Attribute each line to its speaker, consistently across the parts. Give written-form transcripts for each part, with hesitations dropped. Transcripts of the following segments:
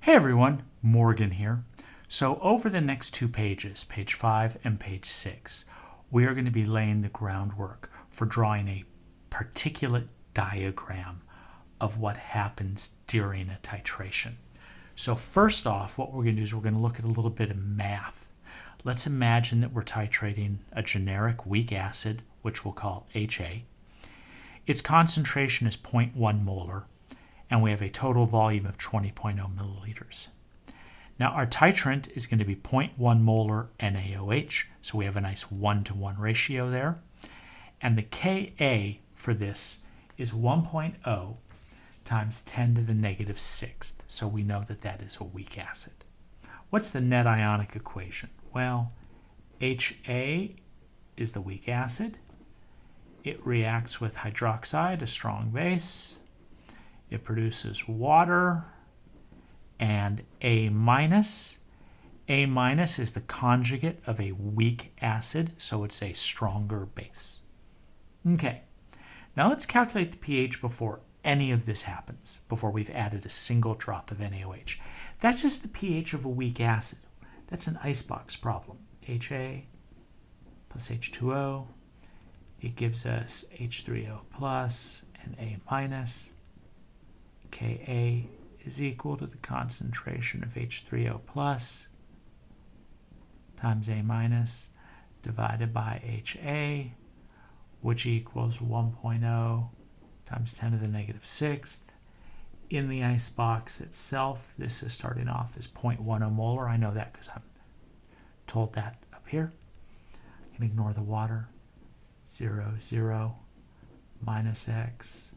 Speaker 1: Hey everyone, Morgan here. So over the next two pages, page 5 and page 6, we are going to be laying the groundwork for drawing a particulate diagram of what happens during a titration. So first off, what we're going to do is we're going to look at a little bit of math. Let's imagine that we're titrating a generic weak acid, which we'll call HA. Its concentration is 0.1 molar, and we have a total volume of 20.0 milliliters. Now our titrant is going to be 0.1 molar NaOH, so we have a nice 1-to-1 ratio there. And the Ka for this is 1.0 times 10 to the negative sixth, so we know that that is a weak acid. What's the net ionic equation? Well, HA is the weak acid. It reacts with hydroxide, a strong base. It produces water, and A minus. A minus is the conjugate of a weak acid, so it's a stronger base. Okay, now let's calculate the pH before any of this happens, before we've added a single drop of NaOH. That's just the pH of a weak acid. That's an icebox problem. HA plus H2O, it gives us H3O plus and A minus. Ka is equal to the concentration of H3O plus times A minus divided by HA, which equals 1.0 times 10 to the negative sixth. In the icebox itself, this is starting off as 0.10 molar. I know that because I'm told that up here. I can ignore the water. 0, 0, minus x,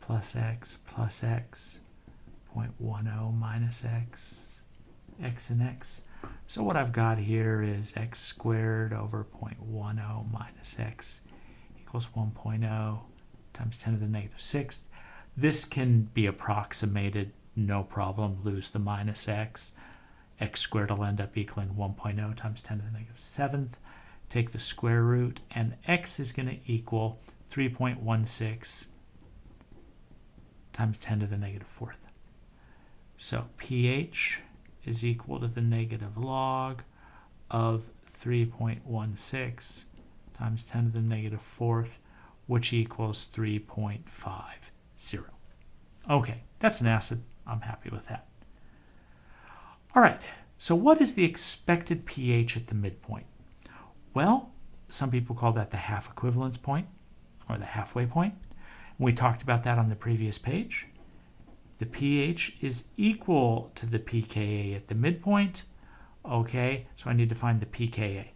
Speaker 1: plus x, 0.10 minus x, x and x. So what I've got here is x squared over 0.10 minus x equals 1.0 times 10 to the negative sixth. This can be approximated, no problem. Lose the minus x. X squared will end up equaling 1.0 times 10 to the negative seventh. Take the square root, and x is going to equal 3.16 times 10 to the negative fourth. So pH is equal to the negative log of 3.16 times 10 to the negative fourth, which equals 3.50. Okay, that's an acid. I'm happy with that. All right, so what is the expected pH at the midpoint? Well, some people call that the half equivalence point or the halfway point. We talked about that on the previous page. The pH is equal to the pKa at the midpoint. Okay, so I need to find the pKa.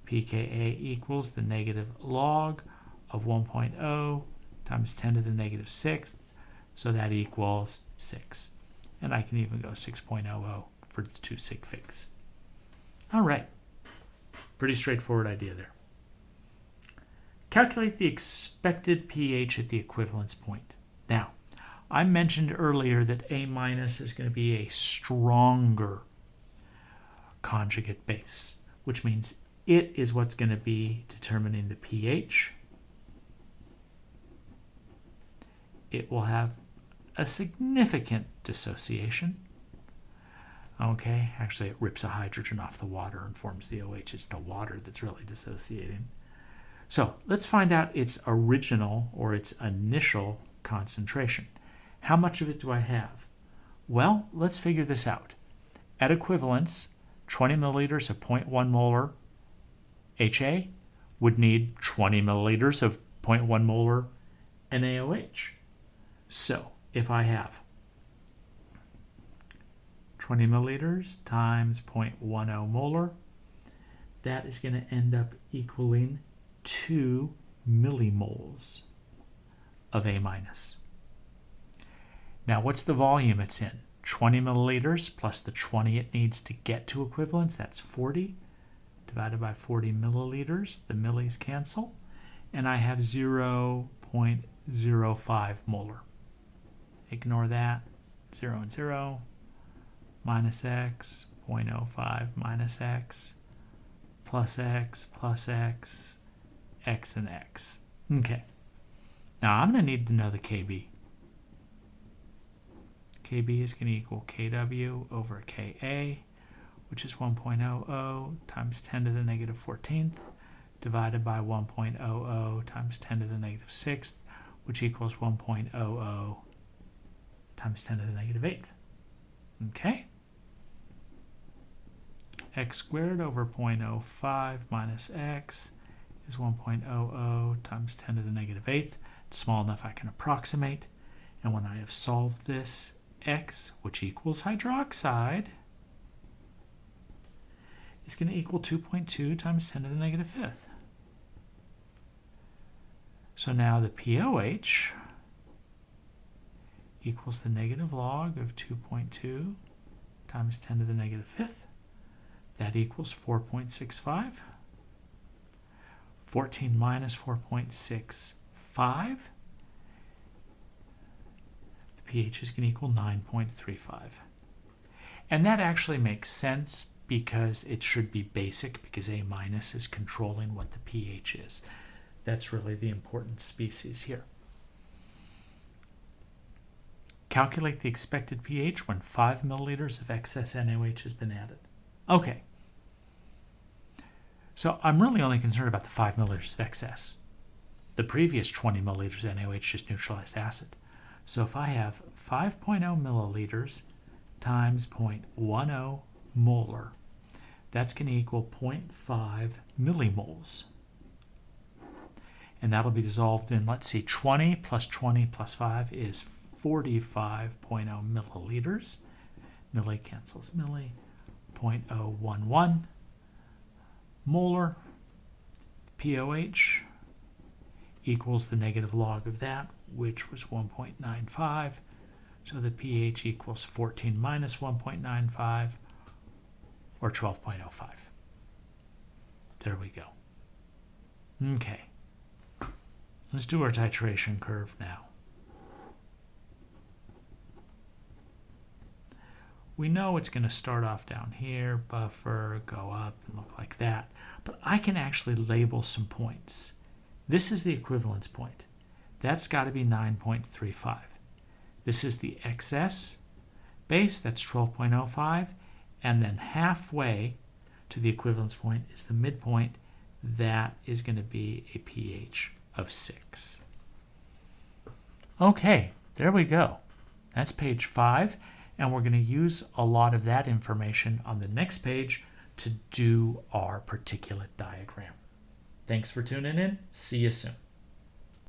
Speaker 1: pKa equals the negative log of 1.0 times 10 to the negative sixth, so that equals 6. And I can even go 6.00 for the two sig figs. All right, pretty straightforward idea there. Calculate the expected pH at the equivalence point. Now, I mentioned earlier that A minus is going to be a stronger conjugate base, which means it is what's going to be determining the pH. It will have a significant dissociation. Okay, actually it rips a hydrogen off the water and forms the OH. It's the water that's really dissociating. So let's find out its original or its initial concentration. How much of it do I have? Well, let's figure this out. At equivalence, 20 milliliters of 0.1 molar HA would need 20 milliliters of 0.1 molar NaOH. So if I have 20 milliliters times 0.10 molar, that is going to end up equaling 2 millimoles of A minus. Now what's the volume it's in? 20 milliliters plus the 20 it needs to get to equivalence, that's 40. Divided by 40 milliliters, the millis cancel, and I have 0.05 molar. Ignore that, 0 and 0, minus x, 0.05 minus x, plus x, x and x. Okay, now I'm going to need to know the Kb. KB is going to equal KW over KA, which is 1.00 times 10 to the negative 14th, divided by 1.00 times 10 to the negative 6th, which equals 1.00 times 10 to the negative 8th. Okay? X squared over 0.05 minus x is 1.00 times 10 to the negative 8th. It's small enough I can approximate. And when I have solved this, x, which equals hydroxide, is going to equal 2.2 times 10 to the negative 5th. So now the POH equals the negative log of 2.2 times 10 to the negative 5th. That equals 4.65. 14 minus 4.65. The pH is going to equal 9.35. And that actually makes sense because it should be basic, because A minus is controlling what the pH is. That's really the important species here. Calculate the expected pH when 5 milliliters of excess NaOH has been added. Okay. So I'm really only concerned about the 5 milliliters of excess. The previous 20 milliliters of NaOH just neutralized acid. So if I have 5.0 milliliters times 0.10 molar, that's going to equal 0.5 millimoles. And that'll be dissolved in, let's see, 20 plus 20 plus 5 is 45.0 milliliters. Milli cancels milli. 0.011 molar. POH equals the negative log of that, which was 1.95. So the pH equals 14 minus 1.95, or 12.05. There we go. Okay. Let's do our titration curve now. We know it's going to start off down here, buffer, go up, and look like that. But I can actually label some points. This is the equivalence point. That's got to be 9.35. This is the excess base, that's 12.05. And then halfway to the equivalence point is the midpoint. That is going to be a pH of 6. Okay, there we go. That's page 5. And we're going to use a lot of that information on the next page to do our particulate diagram. Thanks for tuning in. See you soon.